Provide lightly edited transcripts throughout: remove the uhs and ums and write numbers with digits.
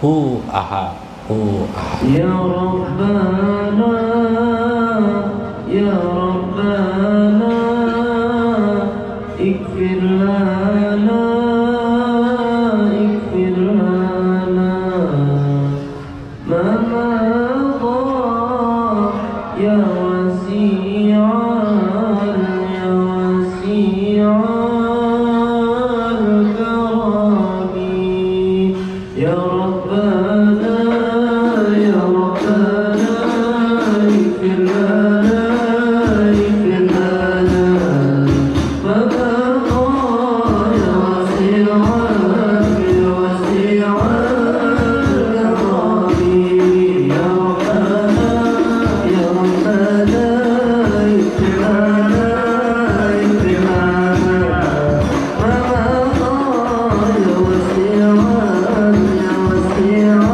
هو أحد هو أحد. يا ربنا يا ربنا اغفر لنا اغفر لنا ما مضى يا وسيع يا وسيع الكرم يا ربنا يا ربنا اغفر لنا اغفر لنا ما مضى يا وسيع يا وسيع الكرم يا ربنا يا ربنا اغفر لنا اغفر لنا ما مضى يا وسيع يا وسيع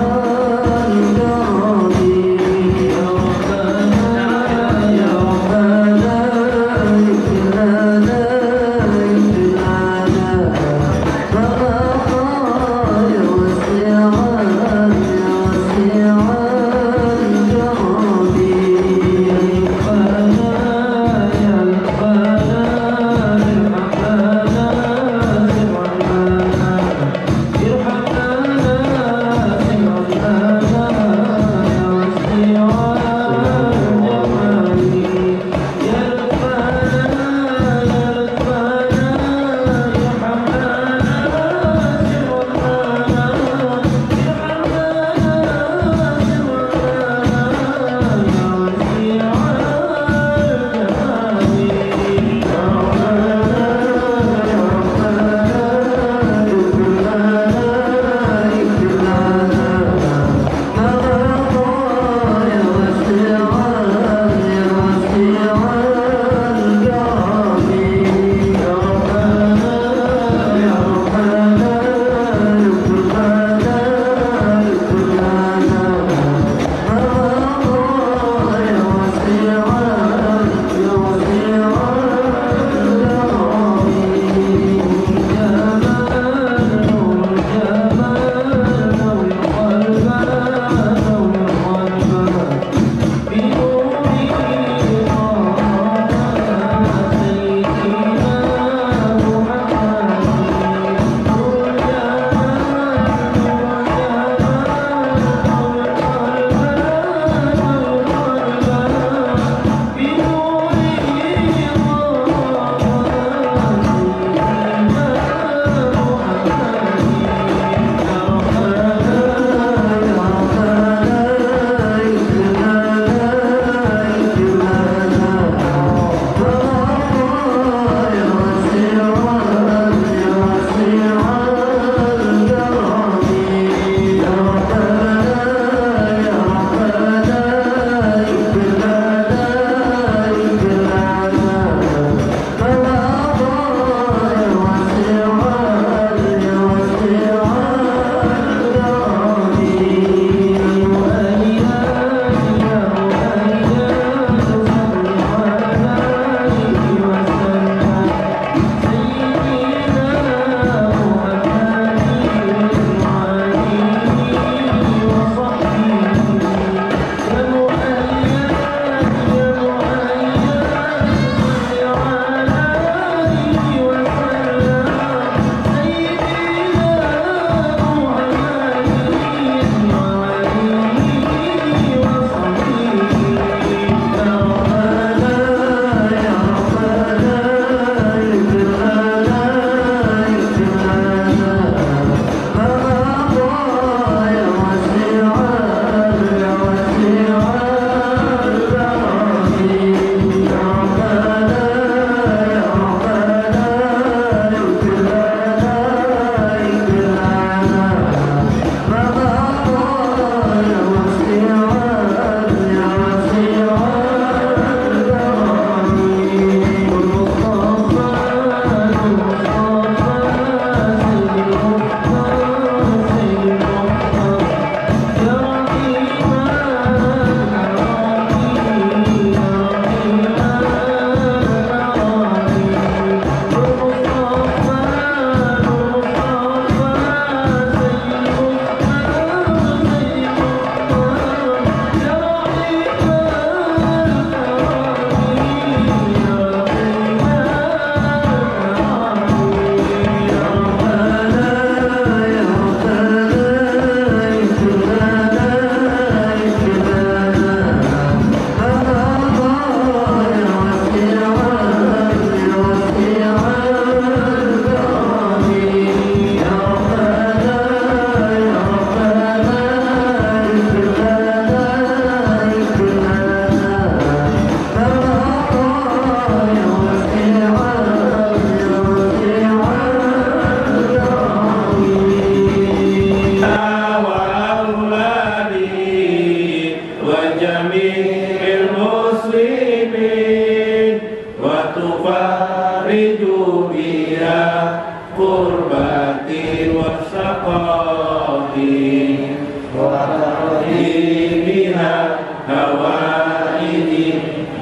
وتقضي بها هوائج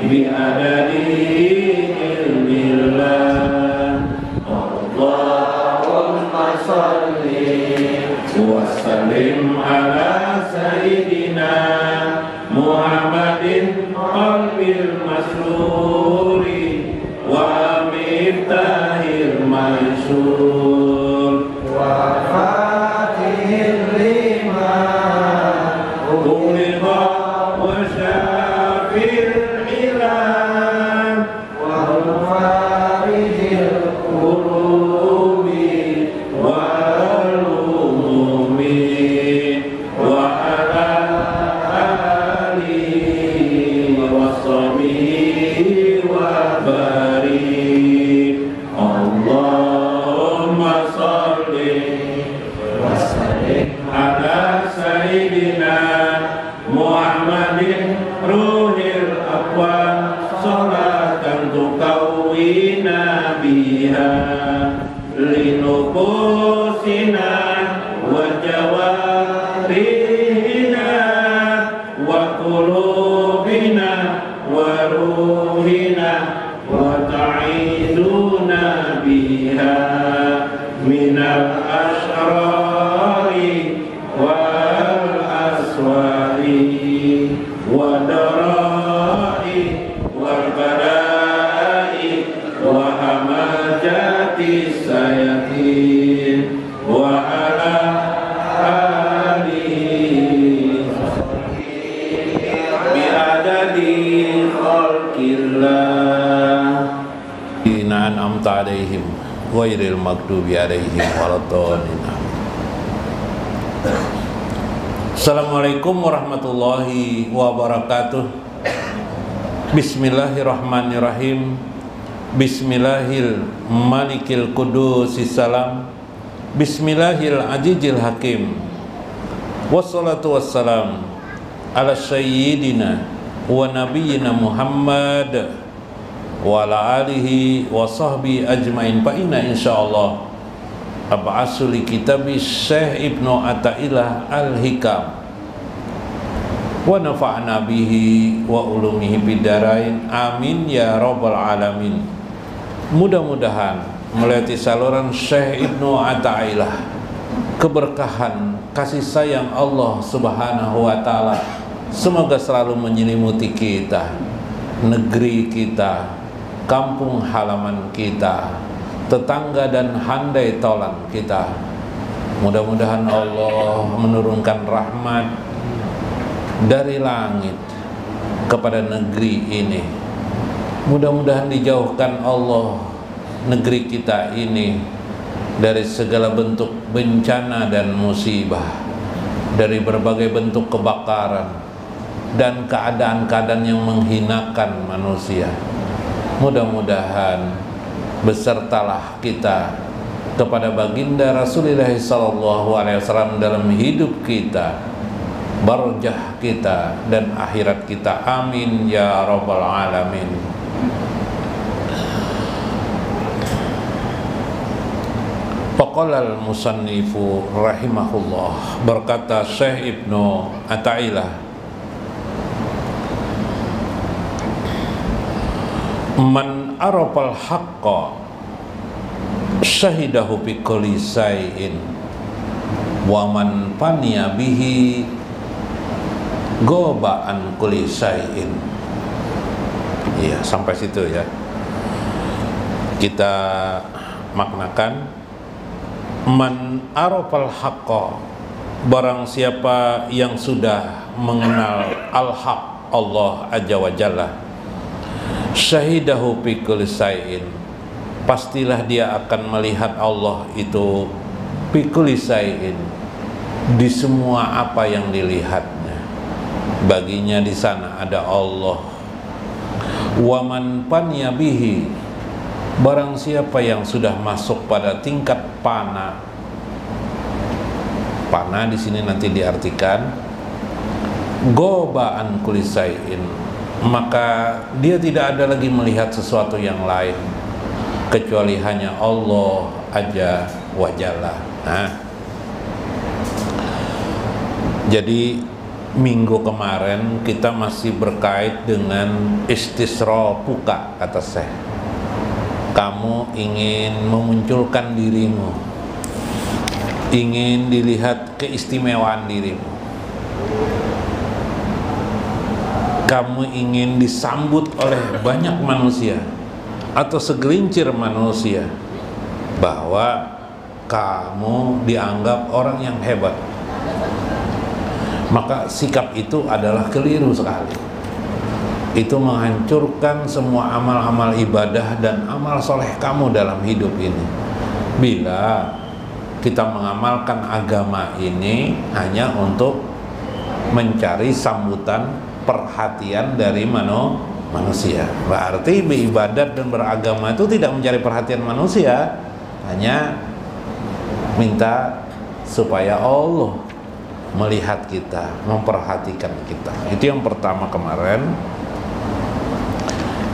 بعدد علم الله اللهم صل وسلم على سيدنا محمد قلب المسرور ومفتاح المنشور وفاتح لما أغلق وشافي الحلال ومفارج القلوب والهموم وعلى آله وصحبه وبارك اللهم صل وسلم على سيدنا محمد روح الأكوان صلاة تكوينا بها لنفوسنا وجوارحنا وقلوبنا وروحنا وتعيذنا بها من الأشرار والأسوار والضراء والبلاء وهمجات الشياطين وعلى آله بعدد خلق الله أنعمت عليهم غير المغضوب عليهم ولا الضالين. Assalamualaikum warahmatullahi wabarakatuh. Bismillahirrahmanirrahim. Bismillahil malikil qudusis salam. Bismillahil ajijil hakim. Wassalatu wassalam ala sayyidina wa nabiyyina Muhammad wa ala alihi wa sahbihi ajmain. Fa inna insyaallah ab'asu li kitabi Syekh Ibnu Athaillah Al-Hikam wa nafa'na bihi wa ulumihi bidarain amin ya rabbal alamin. Mudah-mudahan melalui saluran Syekh Ibnu Athaillah keberkahan kasih sayang Allah Subhanahu wa taala semoga selalu menyelimuti kita, negeri kita, kampung halaman kita, tetangga dan handai tolan kita. Mudah-mudahan Allah menurunkan rahmat dari langit kepada negeri ini. Mudah-mudahan dijauhkan Allah negeri kita ini dari segala bentuk bencana dan musibah, dari berbagai bentuk kebakaran dan keadaan-keadaan yang menghinakan manusia. Mudah-mudahan besertalah kita kepada baginda Rasulullah SAW dalam hidup kita, barokah kita dan akhirat kita. Amin ya rabbal alamin. Faqala al-musannifu rahimahullah, berkata Syekh Ibnu Athaillah, man arafal haqqa syahidahu bi kulli shay'in wa man faniya bihi ghaba an kulli shay'in. Iya, sampai situ ya. Kita maknakan man arafal haqqa, barang siapa yang sudah mengenal al-haq Allah azza wa jalla, syahidahu fi kulli shay'in, pastilah dia akan melihat Allah itu fi kulli shay'in, di semua apa yang dilihatnya. Baginya di sana ada Allah. Wa man faniya bihi, barang siapa yang sudah masuk pada tingkat fana. Fana di sini nanti diartikan ghaba an kulli shay'in, maka dia tidak ada lagi melihat sesuatu yang lain kecuali hanya Allah azza wa jalla. Nah, Jadi minggu kemarin kita masih berkait dengan istisrofuka, kata Syekh. Kamu ingin memunculkan dirimu, ingin dilihat keistimewaan dirimu, kamu ingin disambut oleh banyak manusia atau segelintir manusia bahwa kamu dianggap orang yang hebat, maka sikap itu adalah keliru sekali. Itu menghancurkan semua amal-amal ibadah dan amal soleh kamu dalam hidup ini. Bila kita mengamalkan agama ini hanya untuk mencari sambutan perhatian dari manusia, berarti beribadat dan beragama itu tidak mencari perhatian manusia, hanya minta supaya Allah melihat kita, memperhatikan kita. Itu yang pertama kemarin.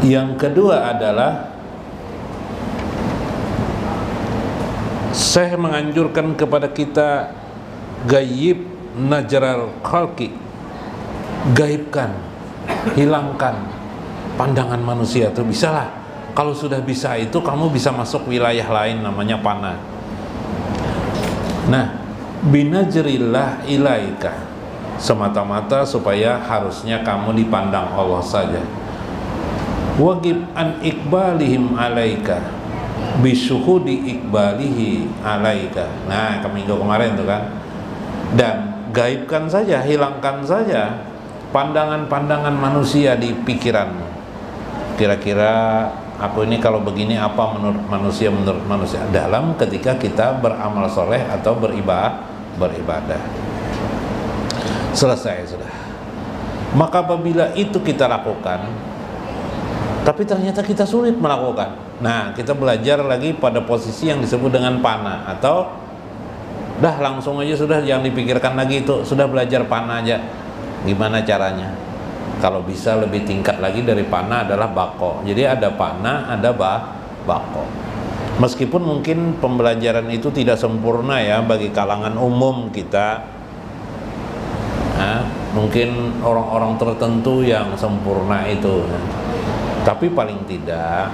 Yang kedua adalah saya menganjurkan kepada kita gaib najral khalqi, gaibkan, hilangkan pandangan manusia itu. Bisalah, kalau sudah bisa itu kamu bisa masuk wilayah lain namanya panah. Nah, binajrillah ilaika, semata-mata supaya harusnya kamu dipandang Allah saja. Wajib an ikbalihim alaika bisuhudi ikbalihi alaika. Nah, minggu kemarin itu kan. Dan gaibkan saja, hilangkan saja pandangan-pandangan manusia di pikiranmu. Kira-kira aku ini kalau begini apa menurut manusia dalam ketika kita beramal soleh atau beribadah. Selesai sudah. Maka apabila itu kita lakukan, tapi ternyata kita sulit melakukan, nah kita belajar lagi pada posisi yang disebut dengan panah, atau dah langsung aja sudah, jangan dipikirkan lagi itu, sudah belajar panah aja. Gimana caranya? Kalau bisa lebih tingkat lagi dari panah adalah bako. Jadi ada panah, ada bako. Meskipun mungkin pembelajaran itu tidak sempurna ya bagi kalangan umum kita. Nah, mungkin orang-orang tertentu yang sempurna itu. Tapi paling tidak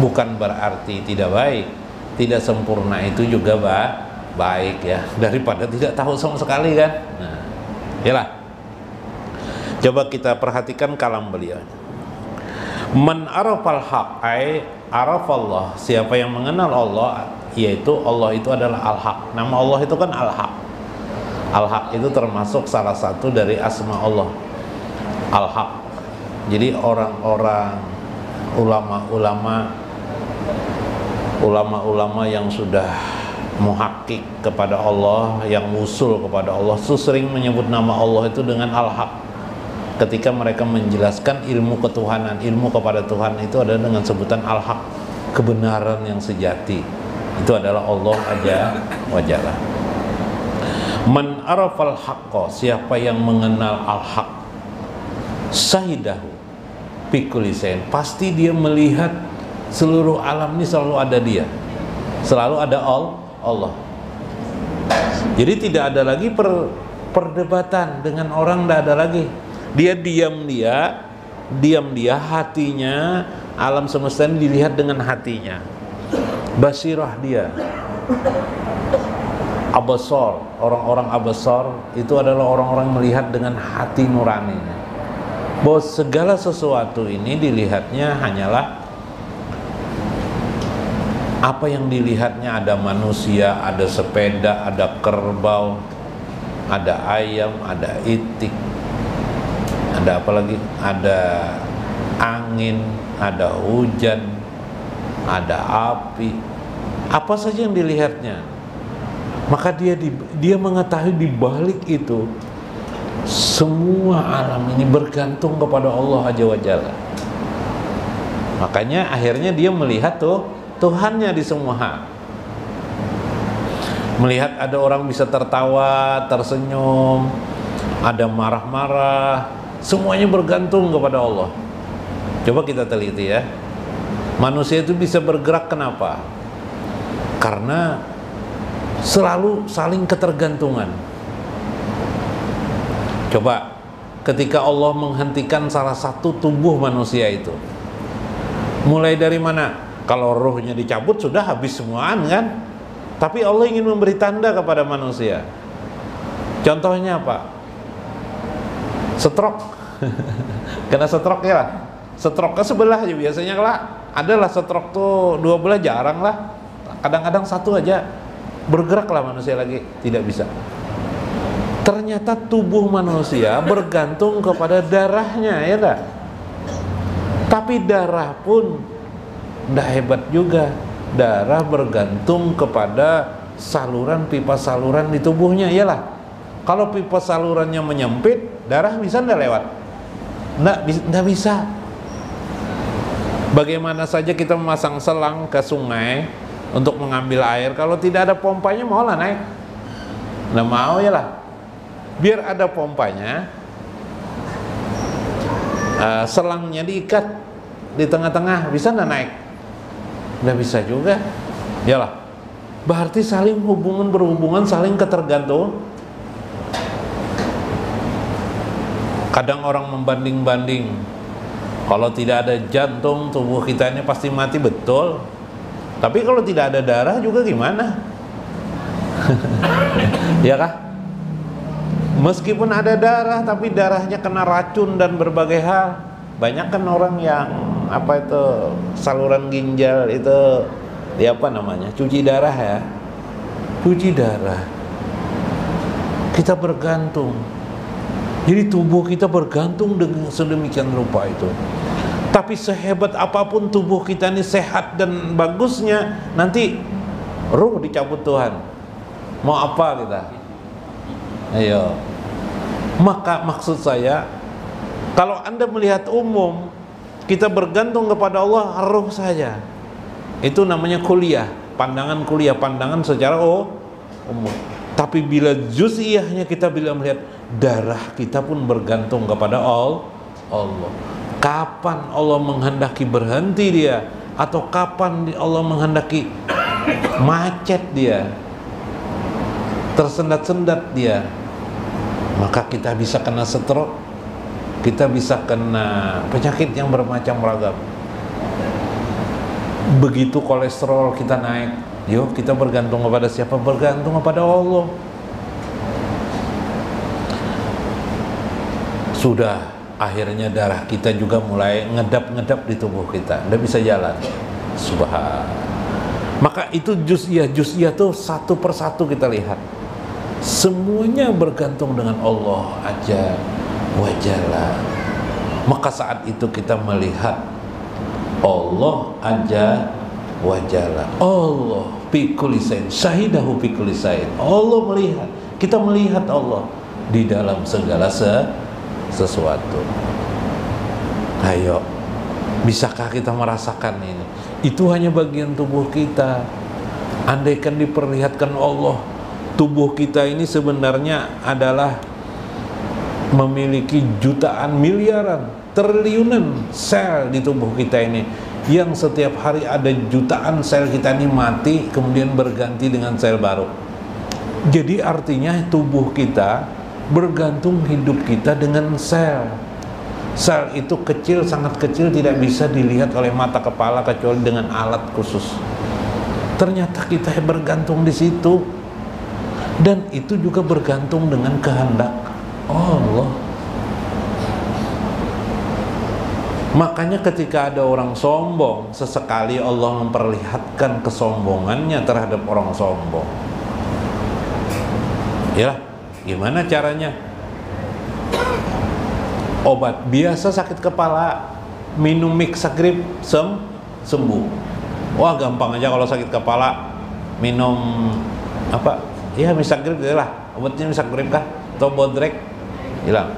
bukan berarti tidak baik. Tidak sempurna itu juga baik ya, daripada tidak tahu sama sekali kan. Nah, yalah. Coba kita perhatikan kalam beliau. Man arafal haq ay arafallah. Siapa yang mengenal Allah, yaitu Allah itu adalah al-haq. Nama Allah itu kan al-haq. Al-haq itu termasuk salah satu dari asma Allah, al-haq. Jadi orang-orang ulama-ulama yang sudah muhakkik kepada Allah, yang usul kepada Allah, itu sering menyebut nama Allah itu dengan al-haq. Ketika mereka menjelaskan ilmu ketuhanan, ilmu kepada Tuhan itu adalah dengan sebutan al-haq, kebenaran yang sejati. Itu adalah Allah aja wajalla. Man arafal haqqa, siapa yang mengenal al-haq, sahidahu bikuli sayin, pasti dia melihat seluruh alam ini selalu ada dia, selalu ada Allah. Jadi tidak ada lagi perdebatan dengan orang, tidak ada lagi. Dia diam dia hatinya, alam semesta ini dilihat dengan hatinya, basirah dia. Abasar, orang-orang abasar itu adalah orang-orang melihat dengan hati nuraninya, bahwa segala sesuatu ini dilihatnya hanyalah apa yang dilihatnya. Ada manusia, ada sepeda, ada kerbau, ada ayam, ada itik, ada apa lagi? Ada angin, ada hujan, ada api, apa saja yang dilihatnya. Maka dia mengetahui di balik itu semua alam ini bergantung kepada Allah Azza wa Jalla. Makanya akhirnya dia melihat Tuhannya di semua hal. Melihat ada orang bisa tertawa, tersenyum, ada marah-marah, semuanya bergantung kepada Allah. Coba kita teliti ya. Manusia itu bisa bergerak kenapa? Karena selalu saling ketergantungan. Coba ketika Allah menghentikan salah satu tubuh manusia itu, mulai dari mana? Kalau ruhnya dicabut sudah habis semuaan kan? Tapi Allah ingin memberi tanda kepada manusia. Contohnya apa? Stroke. Kena stroke ya. Stroke ke sebelah aja biasanya lah. Adalah stroke tuh dua belah jarang lah. Kadang-kadang satu aja. Bergeraklah manusia lagi, tidak bisa. Ternyata tubuh manusia bergantung kepada darahnya, ya enggak? Tapi darah pun tidak hebat juga. Darah bergantung kepada saluran, pipa saluran di tubuhnya, iyalah. Kalau pipa salurannya menyempit, darah bisa tidak lewat? Tidak bisa. Bagaimana saja kita memasang selang ke sungai untuk mengambil air, kalau tidak ada pompanya mau lah naik? Nah mau ya lah. Biar ada pompanya, selangnya diikat di tengah-tengah, bisa nggak naik? Nggak bisa juga. Yalah. Berarti saling berhubungan, saling ketergantung. Kadang orang membanding-banding, kalau tidak ada jantung, tubuh kita ini pasti mati, betul. Tapi kalau tidak ada darah juga gimana? Ya kah? Meskipun ada darah, tapi darahnya kena racun dan berbagai hal. Banyak kan orang yang apa itu saluran ginjal itu, ya apa namanya? Cuci darah ya. Cuci darah. Kita bergantung. Jadi tubuh kita bergantung dengan sedemikian rupa itu. Tapi sehebat apapun tubuh kita ini sehat dan bagusnya, nanti ruh dicabut Tuhan. Mau apa kita? Ayo. Maka maksud saya, kalau Anda melihat umum, kita bergantung kepada Allah ruh saja. Itu namanya kuliah, pandangan secara umum. Tapi bila juz'iyahnya kita bila melihat darah kita pun bergantung kepada Allah. Kapan Allah menghendaki berhenti dia, atau kapan Allah menghendaki macet dia, tersendat-sendat dia, maka kita bisa kena stroke, kita bisa kena penyakit yang bermacam ragam. Begitu kolesterol kita naik, yuk kita bergantung kepada siapa? Bergantung kepada Allah. Sudah akhirnya darah kita juga mulai ngedap-ngedap di tubuh kita, tidak bisa jalan. Subhan. Maka itu juz'iyah tuh satu persatu kita lihat. Semuanya bergantung dengan Allah aja wajalla. Maka saat itu kita melihat Allah aja wajalla. Allah fi kulli shay'in, syahidahu fi kulli shay'in. Allah melihat, kita melihat Allah di dalam segala sesuatu. Ayo, bisakah kita merasakan ini? Itu hanya bagian tubuh kita. Andaikan diperlihatkan Allah, tubuh kita ini sebenarnya adalah memiliki jutaan, miliaran, triliunan sel di tubuh kita ini, yang setiap hari ada jutaan sel kita ini mati kemudian berganti dengan sel baru. Jadi artinya tubuh kita bergantung hidup kita dengan sel. Sel itu kecil, sangat kecil, tidak bisa dilihat oleh mata kepala kecuali dengan alat khusus. Ternyata kita bergantung di situ, dan itu juga bergantung dengan kehendak Allah. Makanya ketika ada orang sombong, sesekali Allah memperlihatkan kesombongannya terhadap orang sombong. Ya, gimana caranya? Obat biasa sakit kepala, minum Mixagrip sembuh. Wah gampang aja kalau sakit kepala, minum apa? Ya Mixagrip lah, obatnya Mixagrip kah? Atau Bodrek, hilang.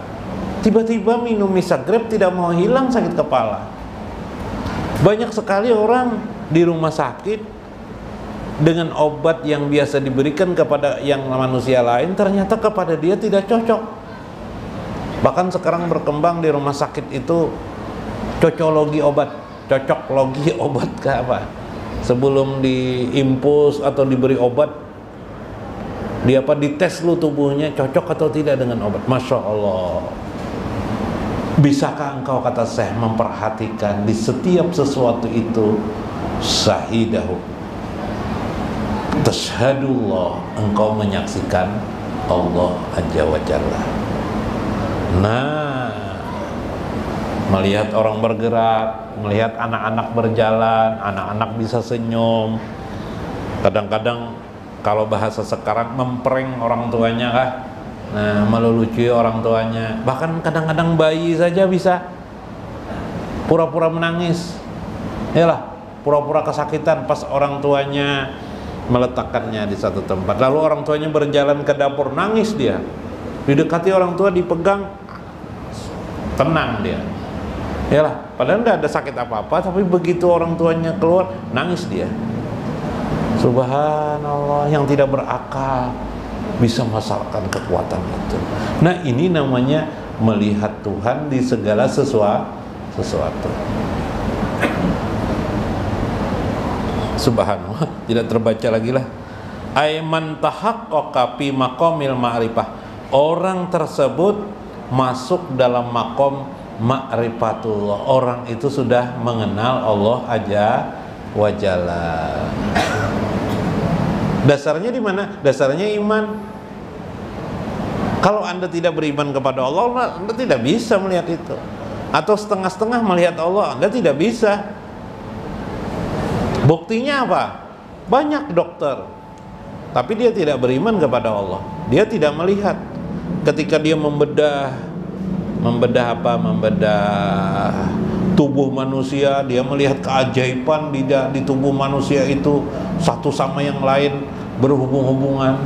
Tiba-tiba minum Mixagrip tidak mau hilang sakit kepala. Banyak sekali orang di rumah sakit dengan obat yang biasa diberikan kepada yang manusia lain, ternyata kepada dia tidak cocok. Bahkan sekarang berkembang di rumah sakit itu cocologi obat, cocoklogi obat ke apa? Sebelum diimpus atau diberi obat, Dia apa, dites lu tubuhnya cocok atau tidak dengan obat. Masya Allah. Bisakah engkau, kata Syekh, memperhatikan di setiap sesuatu itu syahidahu, tashhadullah, engkau menyaksikan Allah Azza wa Jalla. Nah, melihat orang bergerak, melihat anak-anak berjalan, anak-anak bisa senyum. Kadang-kadang kalau bahasa sekarang memprank orang tuanya kah? Nah, melulucui orang tuanya. Bahkan kadang-kadang bayi saja bisa pura-pura menangis. Yalah, pura-pura kesakitan pas orang tuanya meletakkannya di satu tempat. Lalu orang tuanya berjalan ke dapur, nangis dia. Didekati orang tua, dipegang, tenang dia. Yalah, padahal tidak ada sakit apa-apa, tapi begitu orang tuanya keluar, nangis dia. Subhanallah, yang tidak berakal bisa merasakan kekuatan itu. Nah, ini namanya melihat Tuhan di segala sesuatu. Subhanallah, tidak terbaca lagi lah. Aiman tahaqqaqa fi maqamil ma'rifah. Orang tersebut masuk dalam makom ma'rifatullah. Orang itu sudah mengenal Allah Azza wa Jalla. Dasarnya di mana? Dasarnya iman. Kalau Anda tidak beriman kepada Allah, Anda tidak bisa melihat itu. Atau setengah-setengah melihat Allah, Anda tidak bisa. Buktinya apa? Banyak dokter, tapi dia tidak beriman kepada Allah. Dia tidak melihat. Ketika dia membedah tubuh manusia, dia melihat keajaiban di tubuh manusia itu, satu sama yang lain berhubung-hubungan.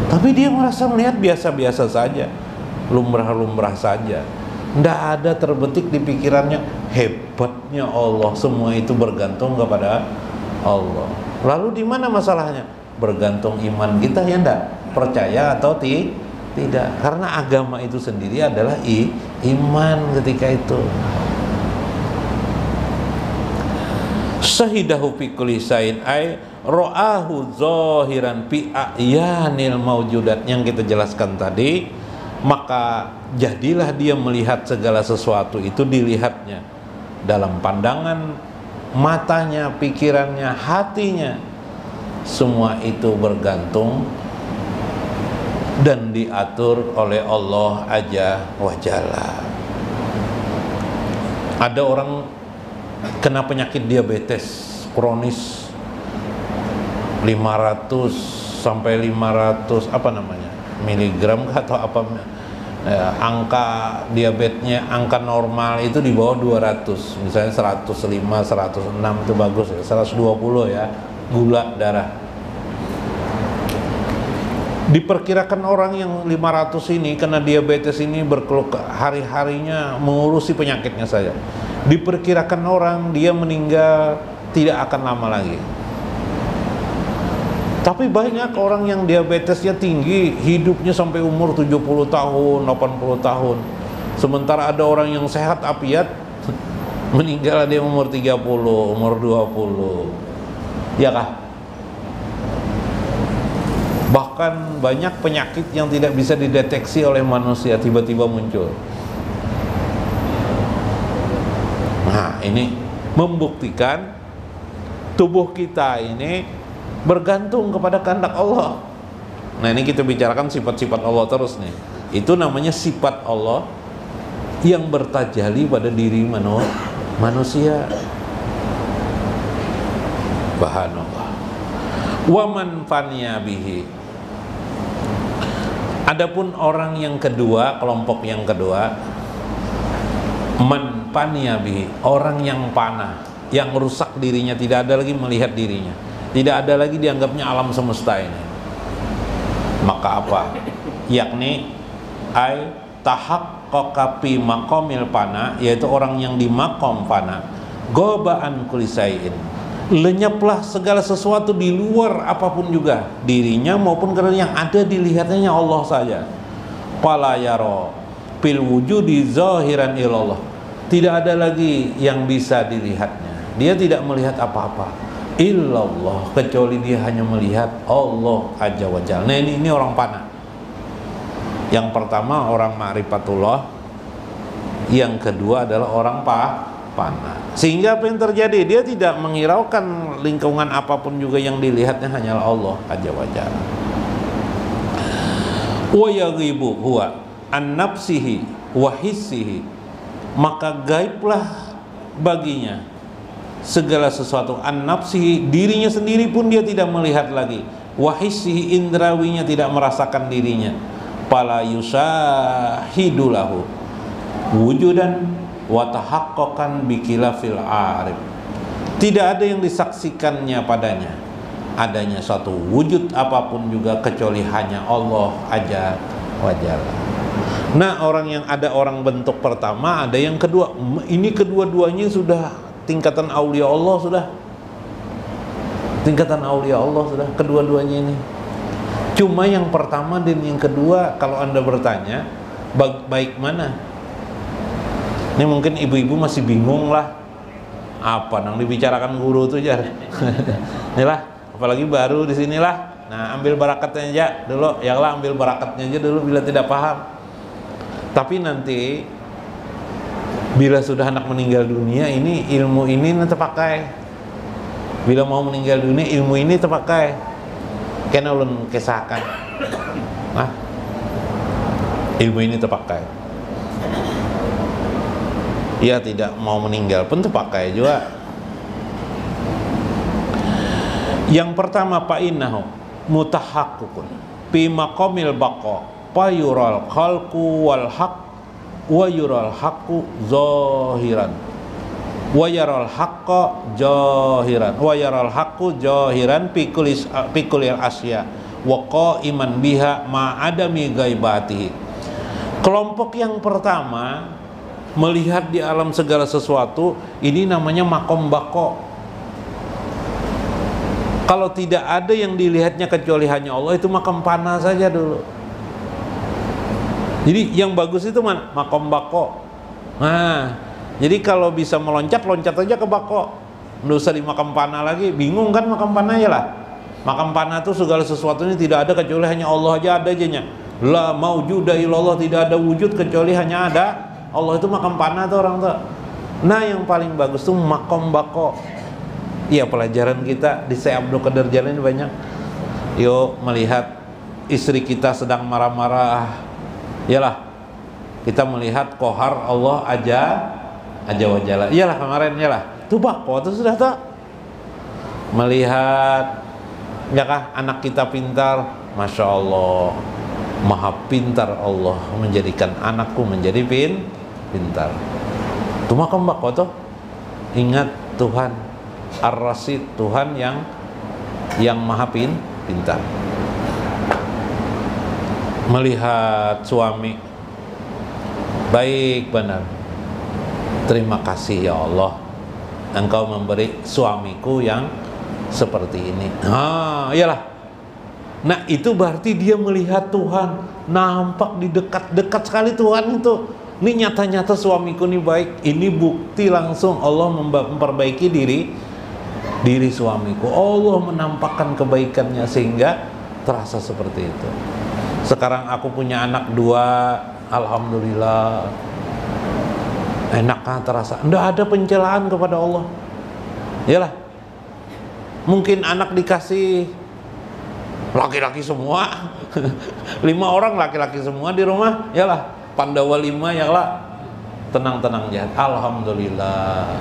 Tapi dia merasa melihat biasa-biasa saja, lumrah-lumrah saja. Tidak ada terbetik di pikirannya hebatnya Allah. Semua itu bergantung kepada Allah. Lalu di mana masalahnya? Bergantung iman kita, ya enggak? Percaya atau tidak? Karena agama itu sendiri adalah iman ketika itu. Syahidahu fi kulli syai'in ay ra'ahu zahiran fi a'yanil maujudat, yang kita jelaskan tadi. Maka jadilah dia melihat segala sesuatu itu dilihatnya dalam pandangan matanya, pikirannya, hatinya. Semua itu bergantung dan diatur oleh Allah Azza wa Jalla. Ada orang kena penyakit diabetes kronis 500 sampai 500 miligram atau apa, angka diabetesnya, angka normal itu di bawah 200, misalnya 105, 106 itu bagus ya, 120 ya gula darah. Diperkirakan orang yang 500 ini kena diabetes ini berkeluh hari-harinya mengurusi penyakitnya saja. Diperkirakan orang dia meninggal tidak akan lama lagi. Tapi banyak orang yang diabetesnya tinggi, hidupnya sampai umur 70 tahun, 80 tahun. Sementara ada orang yang sehat apiat, meninggal dia umur 30, umur 20. Ya kah? Bahkan banyak penyakit yang tidak bisa dideteksi oleh manusia tiba-tiba muncul. Nah, ini membuktikan tubuh kita ini bergantung kepada kehendak Allah. Nah, ini kita bicarakan sifat-sifat Allah terus nih. Itu namanya sifat Allah yang bertajalli pada diri manusia. Subhanallah. Wa man faniya bihi. Adapun orang yang kedua, kelompok yang kedua, man faniya bihi, orang yang panah, yang rusak dirinya, tidak ada lagi melihat dirinya, tidak ada lagi dianggapnya alam semesta ini. Maka apa? Yakni ay tahaqqaqa fi maqamil fana, yaitu orang yang di maqam fana, gobaan kulli syai'in, lenyaplah segala sesuatu di luar apapun juga, dirinya maupun karena yang ada dilihatnya Allah saja. Fala yara fil wujudi zahiran ilallah, tidak ada lagi yang bisa dilihatnya, dia tidak melihat apa-apa. illallah, kecuali dia hanya melihat Allah Azza wa Jalla. Nah ini orang panah. Yang pertama orang ma'rifatullah, yang kedua adalah orang panah. Sehingga apa yang terjadi? Dia tidak menghiraukan lingkungan apapun juga, yang dilihatnya hanyalah Allah Azza wa Jalla. Wa yaghibu huwa an nafsihi wa hissihi, maka gaiblah baginya segala sesuatu, an nafsihi, dirinya sendiri pun dia tidak melihat lagi, wa hissihi, indrawinya tidak merasakan dirinya, fala yusahidu lahu wujudan wa tahaqqaqan bikilafil arif, tidak ada yang disaksikannya padanya adanya suatu wujud apapun juga kecuali hanya Allah Azza wa Jalla. Nah, orang yang ada orang bentuk pertama, ada yang kedua. Ini kedua-duanya sudah tingkatan aulia Allah, sudah tingkatan aulia Allah, sudah kedua-duanya ini. Cuma yang pertama dan yang kedua, kalau Anda bertanya baik mana, ini mungkin ibu-ibu masih bingung lah, apa nang dibicarakan guru tuh jar. Inilah, apalagi baru di sinilah. Nah, ambil barakatnya aja dulu, ya lah, ambil barakatnya aja dulu bila tidak paham. Tapi nanti bila sudah anak meninggal dunia, ini ilmu ini terpakai. Bila mau meninggal dunia, ilmu ini terpakai. Kena ulun kesahkan. Nah, ilmu ini terpakai. Ya tidak mau meninggal pun terpakai juga. Yang pertama, fa'innahu mutahaqqaqun fi maqamil baqa payural khalqu wal haq wa yural haqqu zahiran wa yaral haqqa jahiran wa yaral haqqu jahiran fi kulli asya wa qa'iman biha ma adami ghaibatihi. Kelompok yang pertama melihat di alam segala sesuatu, ini namanya makom bako. Kalau tidak ada yang dilihatnya kecuali hanya Allah, itu makam panah saja dulu. Jadi yang bagus itu makom bako. Nah, jadi kalau bisa meloncat, loncat aja ke bako. Nggak usah di makam panah lagi. Bingung kan makam panah ya lah. Makam panah itu segala sesuatunya tidak ada kecuali hanya Allah aja adanya. La maujuda illallah, tidak ada wujud kecuali hanya ada Allah. Itu makam panah tuh orang tuh. Nah, yang paling bagus tuh makom bako. Iya, pelajaran kita di Syekh Abdul Qadir Jailani ini banyak. Yuk melihat istri kita sedang marah-marah, iyalah kita melihat kohar Allah Azza wa Jalla. Iyalah kemarin, iyalah tuh bako tuh sudah tuh. Melihat ya kah anak kita pintar, Masya Allah, maha pintar Allah menjadikan anakku menjadi pintar. Tuh makam bako tuh. Ingat Tuhan Ar-Rasid, Tuhan yang maha pintar. Melihat suami, baik benar, terima kasih ya Allah, Engkau memberi suamiku yang seperti ini. Iyalah. Nah, itu berarti dia melihat Tuhan, nampak di dekat sekali Tuhan itu. Ini nyata-nyata suamiku ini baik. Ini bukti langsung Allah memperbaiki diri suamiku. Allah menampakkan kebaikannya sehingga terasa seperti itu. Sekarang aku punya anak 2, alhamdulillah, enak kan terasa. Nggak ada pencelaan kepada Allah. Yalah, mungkin anak dikasih laki-laki semua, 5 orang laki-laki semua di rumah, yalah Pandawa 5, yalah tenang-tenang aja, alhamdulillah.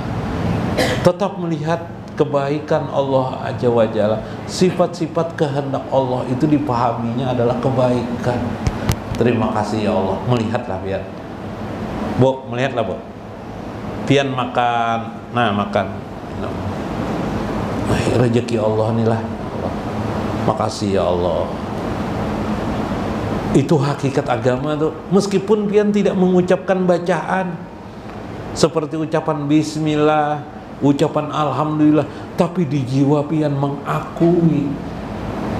Tetap melihat kebaikan Allah Azza wa Jalla. Sifat-sifat kehendak Allah itu dipahaminya adalah kebaikan. Terima kasih ya Allah. Melihatlah biar Bu, melihatlah Bu, pian makan. Nah, makan. Rezeki Allah inilah. Makasih ya Allah. Itu hakikat agama tuh. Meskipun pian tidak mengucapkan bacaan seperti ucapan bismillah, ucapan alhamdulillah, tapi di jiwa pian mengakui,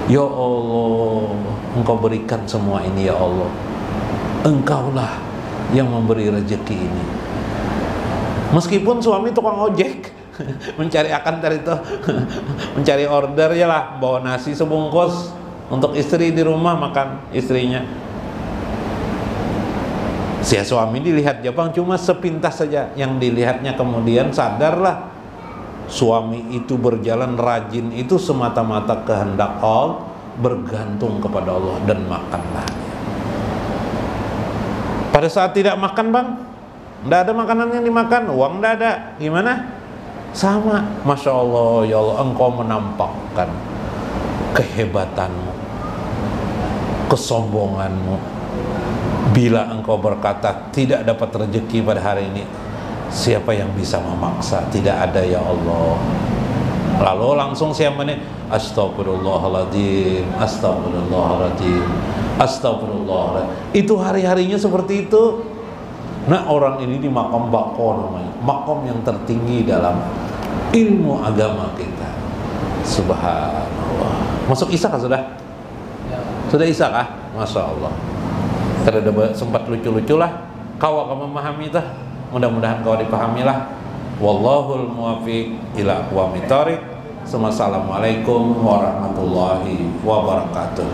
ya Allah, Engkau berikan semua ini ya Allah. Engkaulah yang memberi rezeki ini. Meskipun suami tukang ojek, mencari akan dari itu mencari order ya lah, bawa nasi sebungkus untuk istri di rumah, makan istrinya. Si suami dilihat Jepang cuma sepintas saja, yang dilihatnya kemudian sadarlah suami itu berjalan rajin itu semata-mata kehendak Allah, bergantung kepada Allah, dan makanlah. Pada saat tidak makan bang, tidak ada makanan yang dimakan, uang tidak ada, gimana? Sama, Masya Allah, ya Allah, engkau menampakkan kehebatanmu, kesombonganmu, bila engkau berkata tidak dapat rezeki pada hari ini, siapa yang bisa memaksa? Tidak ada ya Allah. Lalu langsung siapa nih? Astagfirullahaladzim, astagfirullahaladzim, astagfirullahaladzim. Itu hari-harinya seperti itu. Nah, orang ini di makam bako namanya, makam yang tertinggi dalam ilmu agama kita. Subhanallah. Masuk Isya kah sudah? Sudah Isya kah? Masya Allah. Terada sempat lucu-lucu lah. Kau akan memahami itu. Mudah-mudahan kau dipahamilah. Wallahul muwaffiq ila aqwamit thoriq. Assalamualaikum warahmatullahi wabarakatuh.